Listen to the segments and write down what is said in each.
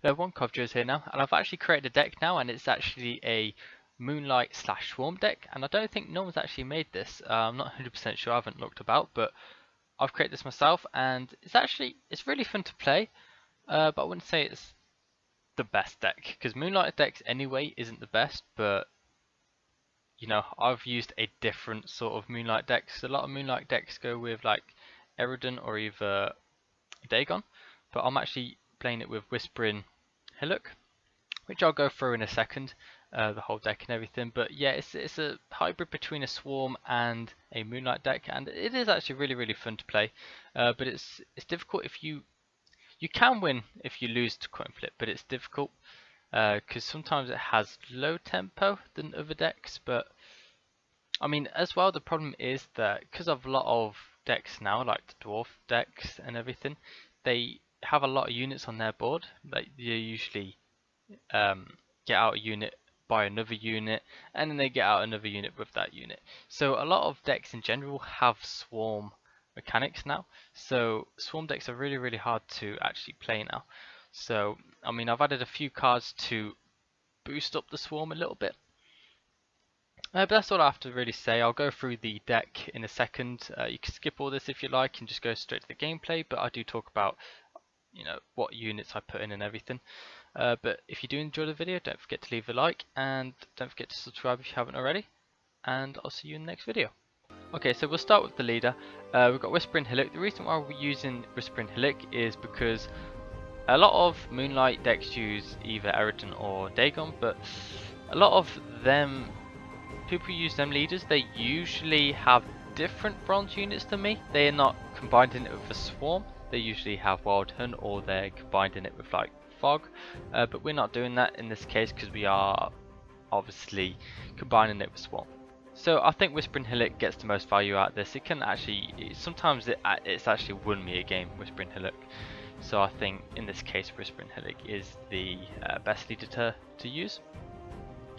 Level 1 Covjo is here now, and I've actually created a deck now, and it's actually a Moonlight/Swarm deck, and I don't think no one's actually made this. I'm not 100% sure, I haven't looked about, but I've created this myself, and it's really fun to play, but I wouldn't say it's the best deck, because Moonlight decks anyway isn't the best, but you know, I've used a different sort of Moonlight decks. A lot of Moonlight decks go with like Eridan or either Dagon, but I'm actually playing it with Whispering Hillock, which I'll go through in a second, the whole deck and everything. But yeah, it's a hybrid between a Swarm and a Moonlight deck, and it is actually really fun to play. But it's difficult if you can win if you lose to coin flip, but it's difficult because sometimes it has low tempo than other decks. But I mean, as well, the problem is that because of a lot of decks now, like the dwarf decks and everything, they have a lot of units on their board. Like you usually get out a unit, buy another unit, and then they get out another unit with that unit. So a lot of decks in general have swarm mechanics now. So swarm decks are really hard to actually play now. So I mean, I've added a few cards to boost up the swarm a little bit. But that's all I have to really say. I'll go through the deck in a second. You can skip all this if you like and just go straight to the gameplay, but I do talk about, you know, what units I put in and everything. But if you do enjoy the video, don't forget to leave a like and don't forget to subscribe if you haven't already, and I'll see you in the next video. Okay, so we'll start with the leader. We've got Whispering Hillock. The reason why we're using Whispering Hillock is because a lot of Moonlight decks use either Eridan or Dagon, but a lot of them, people who use them leaders, they usually have different bronze units than me. They are not combined in it with a Swarm. They usually have Wild Hunt, or they're combined in it with like Fog, but we're not doing that in this case because we are obviously combining it with Swarm. So I think Whispering Hillock gets the most value out of this. It can actually, sometimes it's actually won me a game, Whispering Hillock. So I think in this case Whispering Hillock is the best leader to use.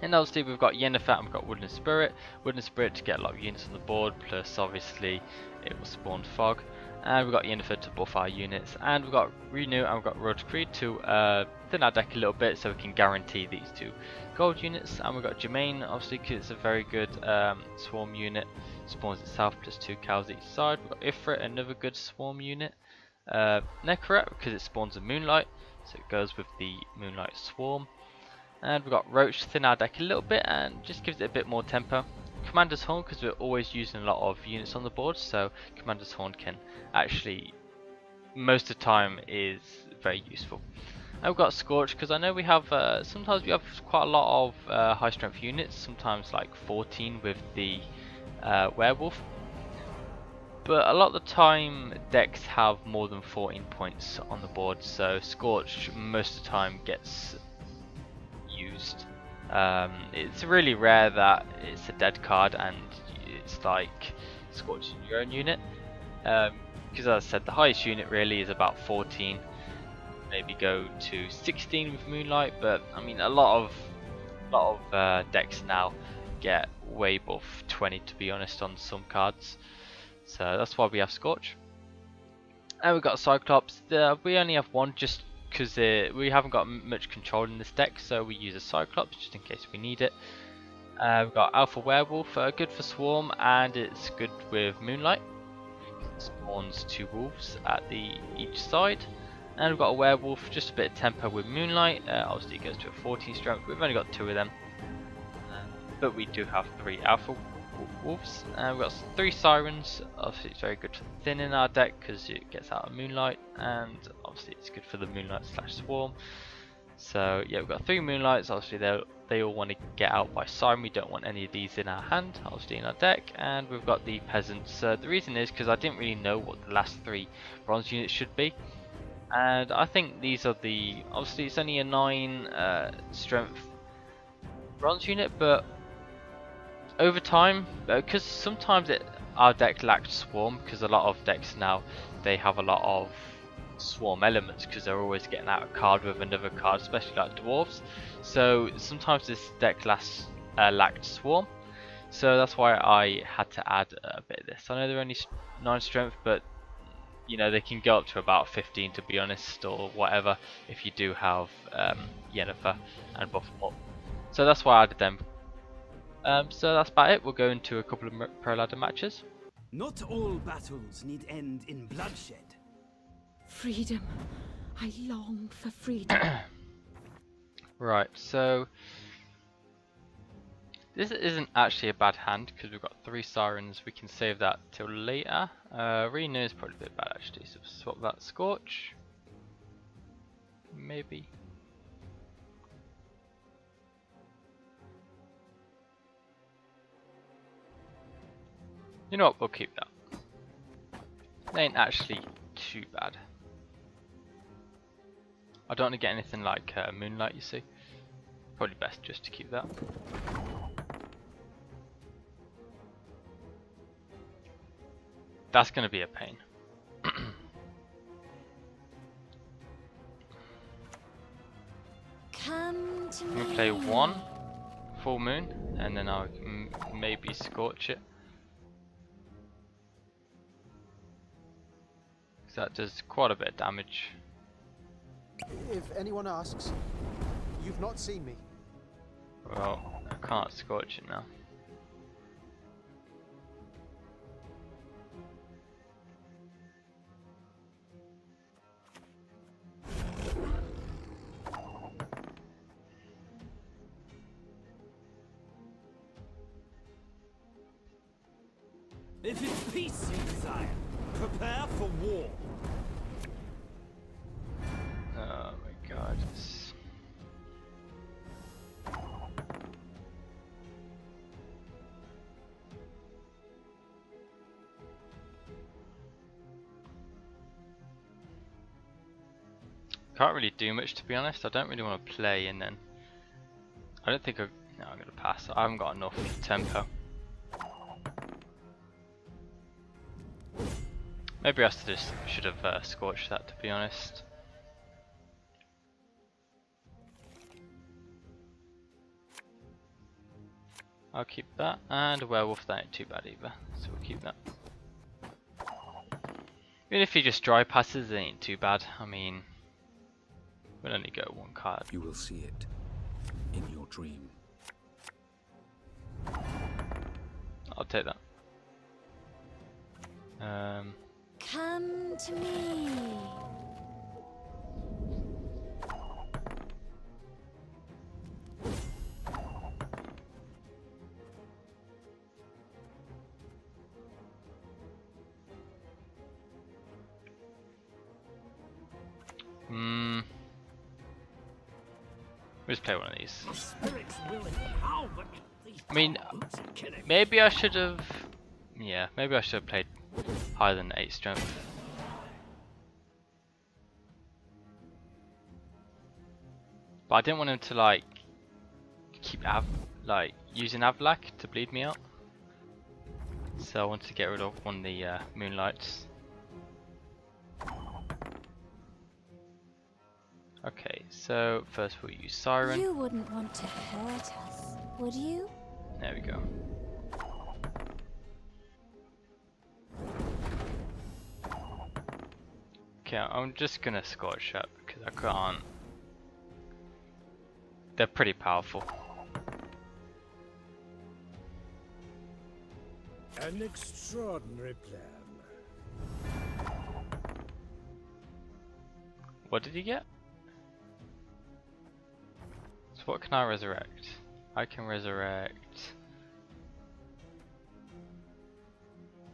And obviously we've got Yennefer and we've got Woodland Spirit. Woodland Spirit to get a lot of units on the board, plus obviously it will spawn Fog. And we've got Yennefer to buff our units. And we've got Renew and we've got Road to Creed to thin our deck a little bit so we can guarantee these two gold units. And we've got Jermaine, obviously, because it's a very good swarm unit. Spawns itself, plus 2 cows each side. We've got Ifrit, another good swarm unit. Nekaret, because it spawns a Moonlight, so it goes with the Moonlight-Swarm. And we've got Roach to thin our deck a little bit and just gives it a bit more tempo. Commander's Horn, because we're always using a lot of units on the board, so Commander's Horn can actually, most of the time, is very useful. And we've got Scorch, because I know we have, sometimes we have quite a lot of high strength units, sometimes like 14 with the Werewolf. But a lot of the time decks have more than 14 points on the board, so Scorch most of the time gets used. It's really rare that it's a dead card and it's like scorching your own unit, because as I said, the highest unit really is about 14, maybe go to 16 with Moonlight, but I mean a lot of decks now get way above 20, to be honest, on some cards, so that's why we have Scorch. And we've got Cyclops. We only have one just because we haven't got much control in this deck, so we use a Cyclops just in case we need it. We've got Alpha Werewolf, good for Swarm, and it's good with Moonlight. It spawns 2 wolves at each side. And we've got a Werewolf, just a bit of tempo with Moonlight. Obviously it goes to a 14 strength. We've only got 2 of them, but we do have 3 Alpha Wolves. And we've got 3 Sirens. Obviously it's very good for thinning our deck because it gets out of Moonlight, and obviously it's good for the Moonlight/Swarm. So yeah, we've got 3 Moonlights. Obviously they all want to get out by Siren. We don't want any of these in our hand, obviously in our deck. And we've got the Peasants. The reason is because I didn't really know what the last 3 bronze units should be, and I think these are the, obviously it's only a 9 strength bronze unit, but over time, because sometimes our deck lacked Swarm, because a lot of decks now they have a lot of Swarm elements because they're always getting out a card with another card, especially like dwarves. So sometimes this deck lacked Swarm, so that's why I had to add a bit of this. I know they're only 9 strength, but you know, they can go up to about 15 to be honest, or whatever, if you do have Yennefer and buff them up. So that's why I added them. So that's about it. We'll go into a couple of pro ladder matches. Not all battles need end in bloodshed. Freedom. I long for freedom. Right, so this isn't actually a bad hand because we've got 3 sirens. We can save that till later. Reno is probably a bit bad actually, so swap that Scorch. Maybe. You know what, we'll keep that. They ain't actually too bad. I don't want to get anything like Moonlight, you see. Probably best just to keep that. That's going to be a pain. Come to I'm me. going to play 1 full moon and then I'll maybe Scorch it. That does quite a bit of damage. If anyone asks, you've not seen me. Well, I can't Scorch it now. If it's peace you desire, prepare for war. Oh my god. Can't really do much to be honest. I don't really want to play and then I don't think no, I'm gonna pass. I haven't got enough tempo. Maybe I should have Scorched that to be honest. I'll keep that, and a werewolf, that ain't too bad either, so we'll keep that. Even if he just dry passes, it ain't too bad. I mean, we'll only go 1 card. You will see it in your dream. I'll take that. Come to me. We'll just play one of these. Spirits willing, how but these I mean, boots are killing. maybe I should have. Yeah, maybe I should have played higher than 8 strength. But I didn't want him to like keep using Avlak to bleed me out. So I wanted to get rid of one of the Moonlights. Okay, so first we'll use Siren. You wouldn't want to hurt us, would you? There we go. Okay, I'm just gonna Scorch up because I can't. They're pretty powerful. An extraordinary plan. What did he get? So what can I resurrect? I can resurrect.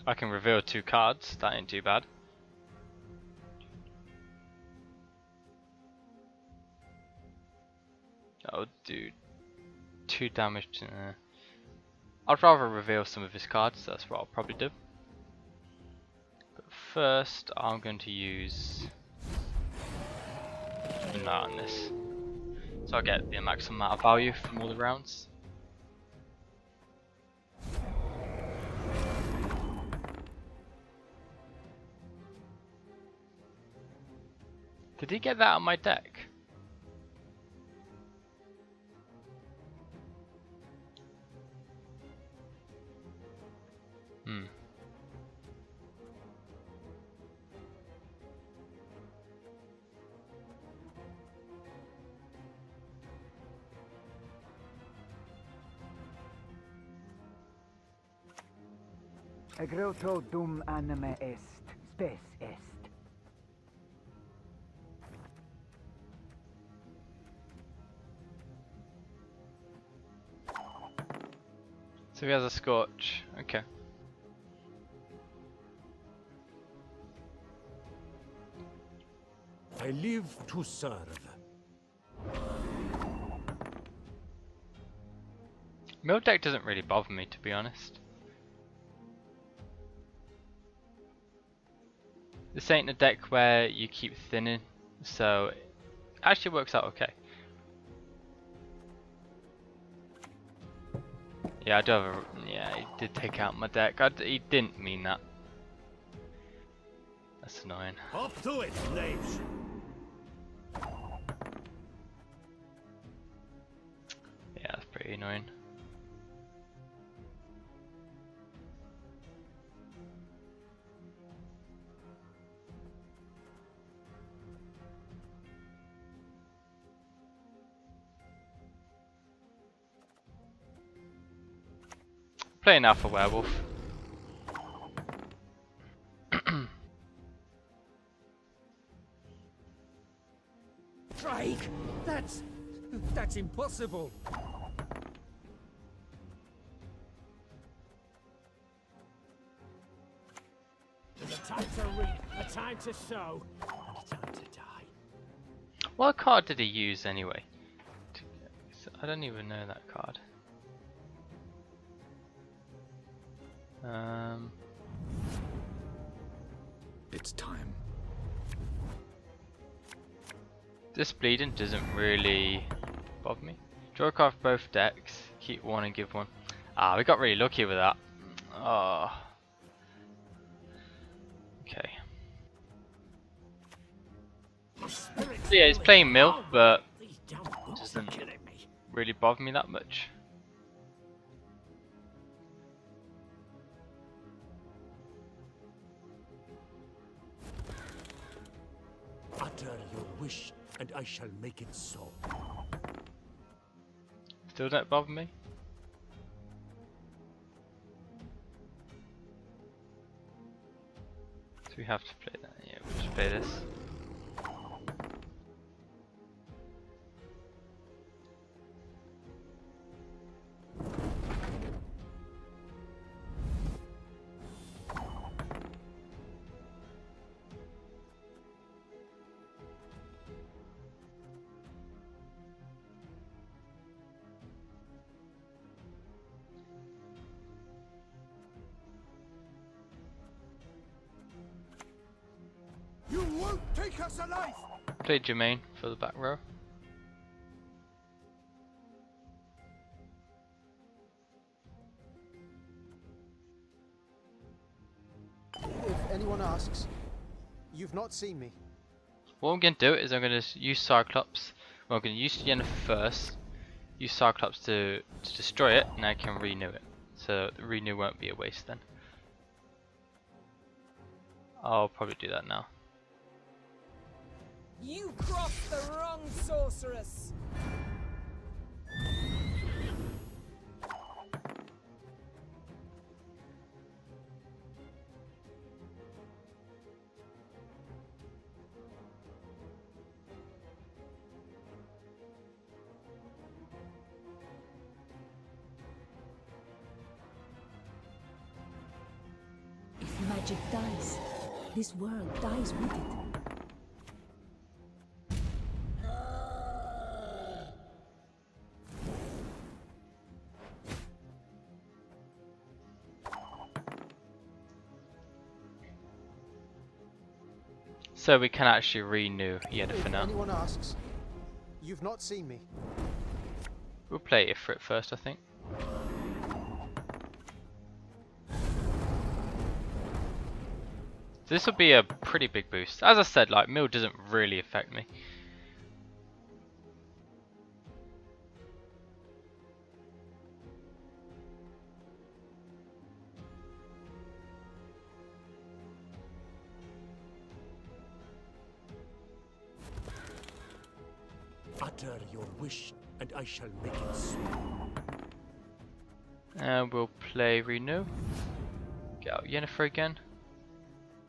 I can reveal 2 cards, that ain't too bad. That'll do 2 damage to. I'd rather reveal some of his cards, that's what I'll probably do. But first, I'm going to use Moonlight on this. So I get the maximum amount of value from all the rounds. Did he get that on my deck? Egreutro dum anime est, spes est. So he has a scorch. Okay. I live to serve. Mill deck doesn't really bother me, to be honest. This ain't a deck where you keep thinning, so it actually works out okay. Yeah, I do have a... Yeah, he did take out my deck. He didn't mean that. That's annoying. Up to it, slaves! Yeah, that's pretty annoying. Playing Alpha Werewolf. Drake! That's impossible! There's a time to reap, a time to sow, and a time to die. What card did he use anyway? I don't even know that card. It's time. This bleeding doesn't really bother me. Draw a card for both decks, keep one and give one. Ah, we got really lucky with that. Oh. Okay. So yeah, he's playing Mill, but These damn ghouls are doesn't killing me. really bother me that much. Utter your wish, and I shall make it so. Still don't bother me. So we have to play that. Yeah, we'll just play this. You won't take us alive! Play Jermaine for the back row. If anyone asks, you've not seen me. What I'm going to do is I'm going to use Cyclops. Well, I'm going to use Yennefer first. Use Cyclops to destroy it, and I can renew it. So the renew won't be a waste then. I'll probably do that now. You crossed the wrong sorceress! If magic dies, this world dies with it. So we can actually renew Yennefer If now. anyone asks, you've not seen me. We'll play Ifrit first, I think. So this will be a pretty big boost. As I said, like, Mill doesn't really affect me. Utter your wish, and I shall make it so. And we'll play Renew. Get out Yennefer again.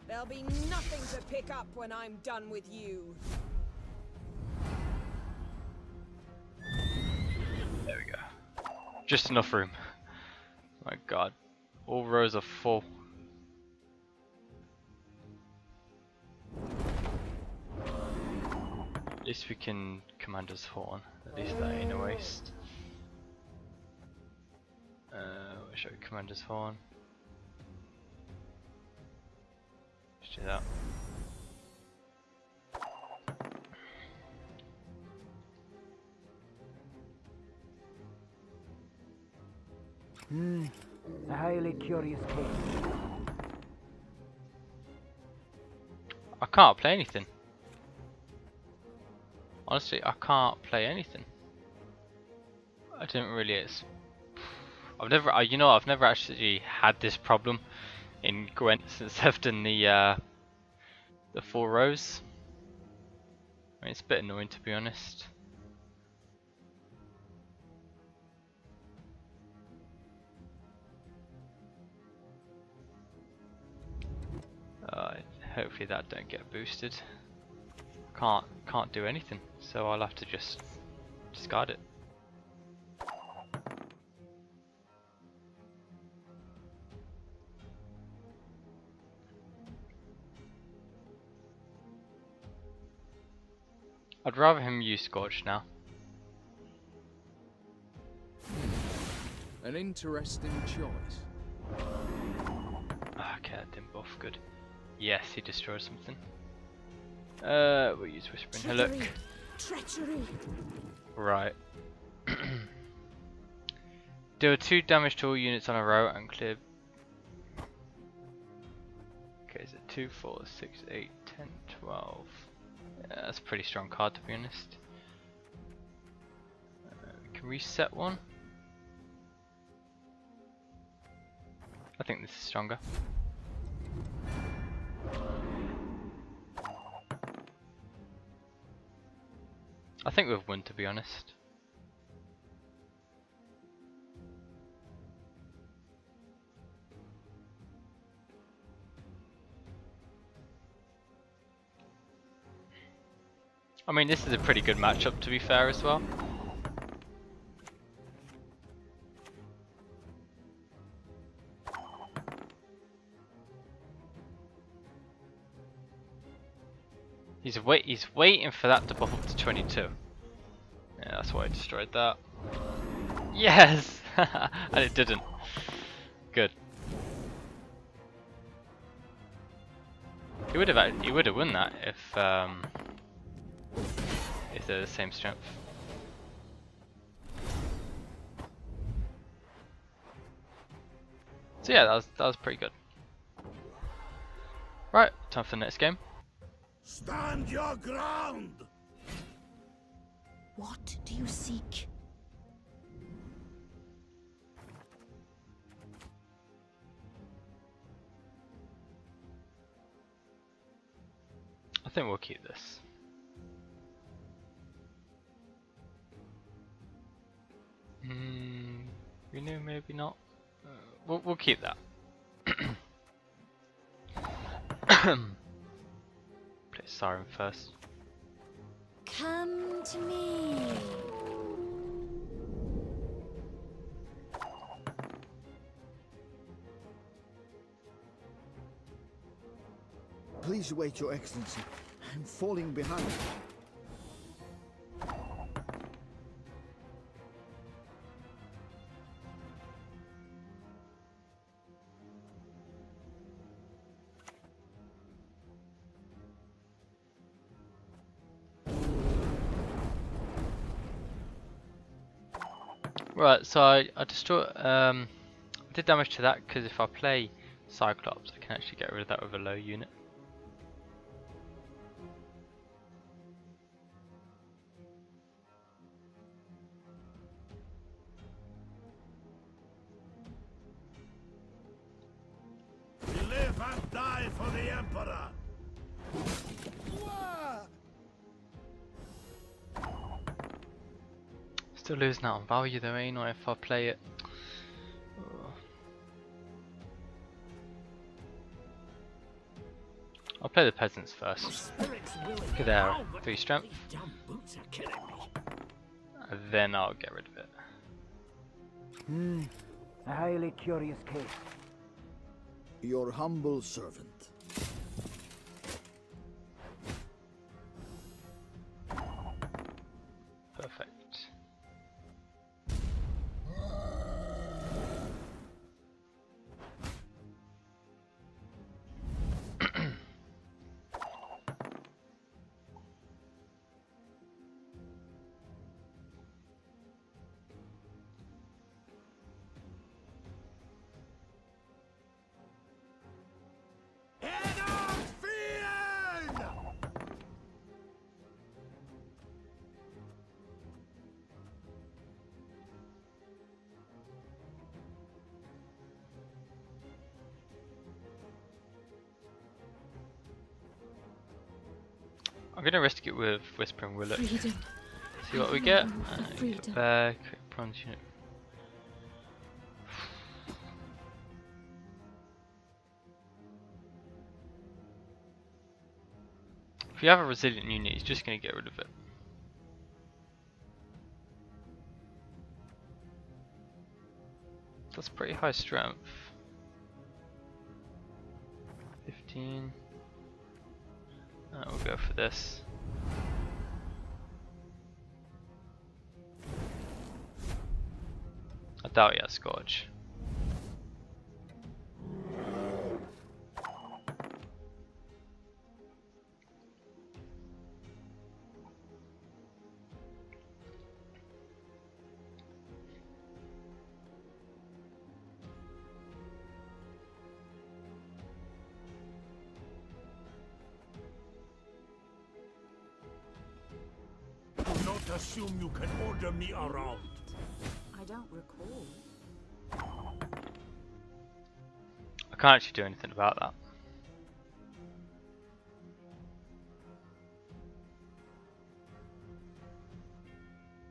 There'll be nothing to pick up when I'm done with you. There we go. Just enough room. My god. All rows are full. At least we can Commander's Horn. At least that ain't a waste. We'll show Commander's Horn. Let's do that. A highly curious case. I can't play anything. Honestly, I can't play anything. I didn't really. I've never actually had this problem in Gwent since I've done the 4 rows. I mean, it's a bit annoying to be honest. Hopefully that don't get boosted. Can't do anything, so I'll have to just discard it. I'd rather him use Scorch now. An interesting choice. Okay, that didn't buff good. Yes, he destroyed something. We'll use Whispering Hillock. Treachery. Right. Deal 2 damage to all units on a row and clear. Okay, is it 2, 4, 6, 8, 10, 12? Yeah, that's a pretty strong card to be honest. We can reset one. I think this is stronger. I think we've won to be honest. I mean, this is a pretty good matchup to be fair as well. He's waiting for that to buff up to 22. Yeah, that's why I destroyed that. Yes, and it didn't. Good. He would have won that if they're the same strength. So yeah, that was pretty good. Right, time for the next game. Stand your ground! What do you seek? I think we'll keep this. Renew, maybe not. We'll keep that. Play Siren first. Come to me. Please wait, Your Excellency. I'm falling behind. Right, so I did damage to that because if I play Cyclops, I can actually get rid of that with a low unit. We live and die for the Emperor! Still losing out on value though, ain't I, if I play it. I'll play the peasants first. Spirit's willing. Look at there, Oh, but 3 strength. these damn boots are killing me. And then I'll get rid of it. A highly curious case. Your humble servant. Perfect. I'm gonna risk it with Whispering Willow. Freedom. See what we get. Freedom. Bear, create bronze unit. If you have a resilient unit, he's just gonna get rid of it. That's pretty high strength. 15. We'll go for this. I doubt he has Scourge. Do not assume you can order me around. I don't recall. I can't actually do anything about that.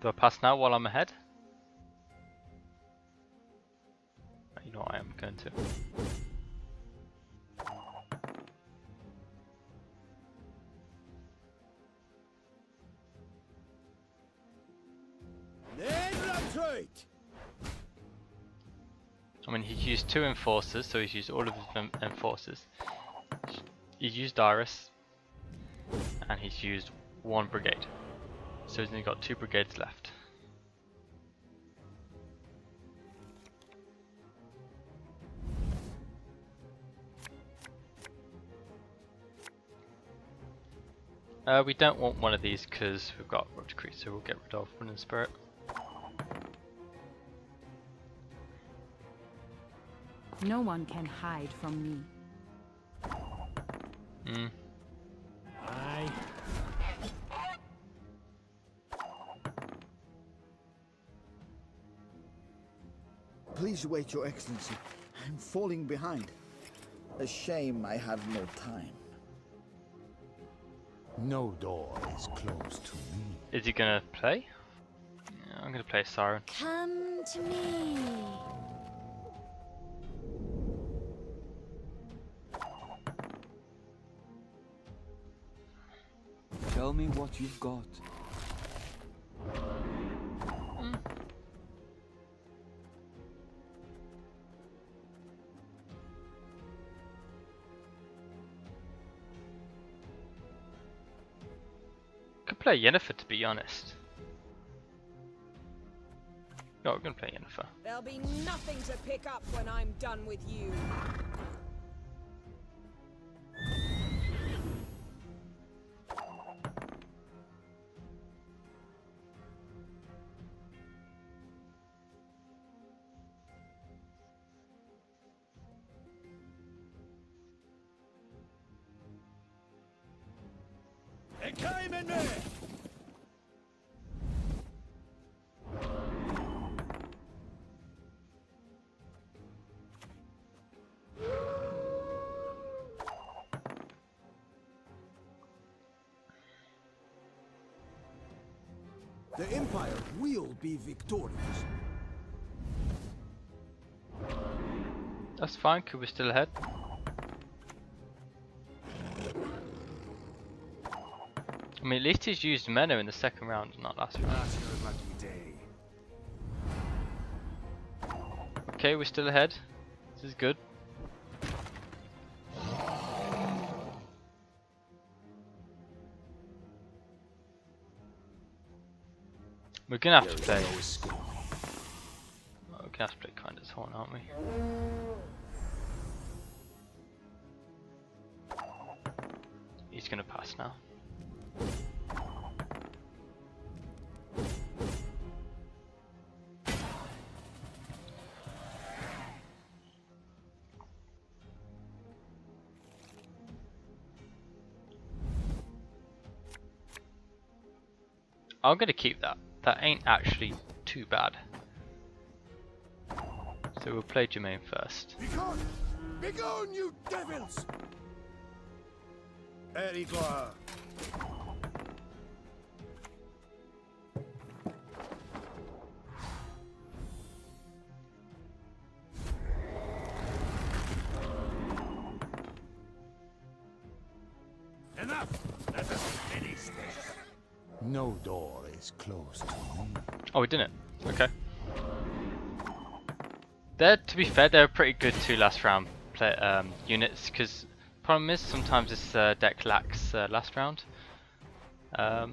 Do I pass now while I'm ahead? You know what, I am going to. I mean, he's used 2 enforcers, so he's used all of his enforcers. He's used Iris, and he's used 1 brigade. So he's only got 2 brigades left. We don't want one of these because we've got Rock Decree, so we'll get rid of Wind and Spirit. No one can hide from me. Aye. Please wait, Your Excellency. I'm falling behind. A shame I have no time. No door is closed to me. Is he gonna play? Yeah, I'm gonna play Siren. Come to me. Tell me what you've got. Could play Yennefer, to be honest. No, we're gonna play Yennefer. There'll be nothing to pick up when I'm done with you. It came in there! The Empire will be victorious. That's fine, because we're still ahead. I mean, at least he's used mana in the second round, not last round. That's your lucky day. Okay, we're still ahead. This is good. We're gonna have to play. Oh, we're gonna have to play Kinder's Horn, aren't we? He's gonna pass now. I'm gonna keep that. That ain't actually too bad. So we'll play Jermaine first. Begone! Begone, you devils! Erigloire. Enough! Let us finish this. No door is closed to me. Oh, we didn't. Okay. To be fair, they're pretty good 2 last round units, because problem is sometimes this deck lacks last round. But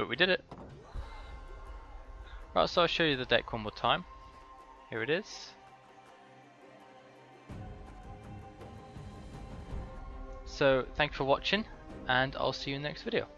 we did it. Right, so I'll show you the deck one more time. Here it is. So thanks for watching, and I'll see you in the next video.